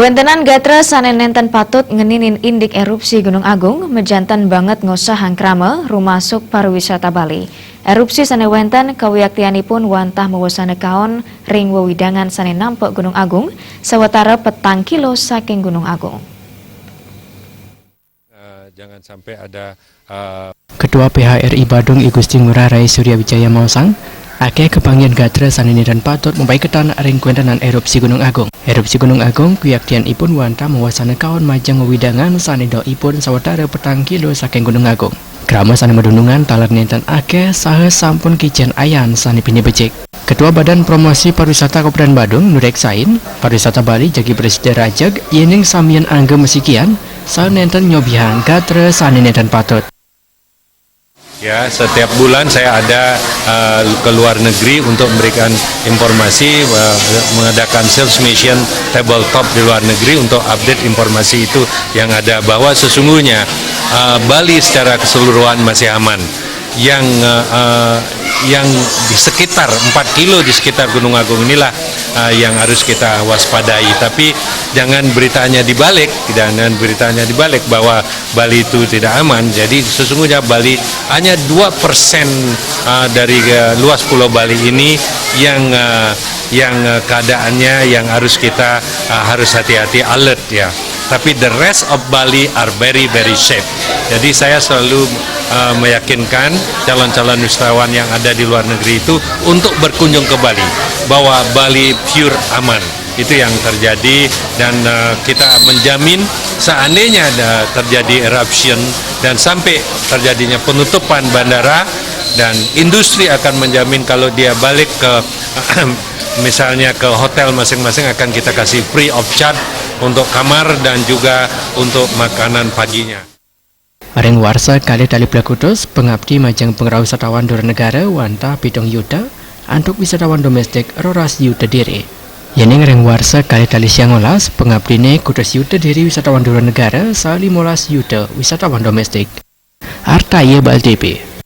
Wentenan gatra sanenenten patut ngeninin indik erupsi Gunung Agung mejantan banget ngosahang krama rumasuk pariwisata Bali. Erupsi sanewenten kawiyaktianipun wantah mewasana kaon ring wewidangan sane nampek Gunung Agung sawetara petang kilo saking Gunung Agung. Jangan sampai ada Ketua PHRI Badung I Gusti Ngurah Rai Surya Wijaya Mausang akeh kebanggian gatra sanini dan patut membaiketan ring kuentenan erupsi Gunung Agung. Erupsi Gunung Agung kuyaktianipun wantah mewasana kaon majang wewidangan sanedoipun sawetara petang kilo saking Gunung Agung. Krama sane medunungan taler nenten akeh saha sampun kijen ayan sane pini becik. Ketua Badan Promosi Pariwisata Kabupaten Badung Nurek Sain, Pariwisata Bali Jagi Presiden Rajag yening samian angge mesikian saha nenten nyobihan gatra sane nenten patut. ya setiap bulan saya ada ke luar negeri untuk memberikan informasi, mengadakan sales mission tabletop di luar negeri untuk update informasi itu yang ada bahwa sesungguhnya Bali secara keseluruhan masih aman. Yang di sekitar 4 kilo di sekitar Gunung Agung inilah yang harus kita waspadai. Tapi jangan beritanya dibalik bahwa Bali itu tidak aman. Jadi sesungguhnya Bali hanya 2% dari luas Pulau Bali ini yang keadaannya yang harus kita harus hati-hati alert ya. Tapi the rest of Bali are very safe. Jadi saya selalu meyakinkan calon-calon wisatawan yang ada di luar negeri itu untuk berkunjung ke Bali, bahwa Bali pure aman. Itu yang terjadi dan kita menjamin seandainya ada terjadi eruption dan sampai terjadinya penutupan bandara, dan industri akan menjamin kalau dia balik ke misalnya ke hotel masing-masing akan kita kasih free of charge untuk kamar dan juga untuk makanan paginya. Areng warsa kali tali Blakutus, pengabdi majang pengrau wisatawan luar negara wantah pitong yuta untuk wisatawan domestik roras yuta diri. Yening reng warsa kali tali siangolas, pengabdi ne kutus yuta diri wisatawan luar negara 15 yuta wisatawan domestik. Arta ye Bal TV.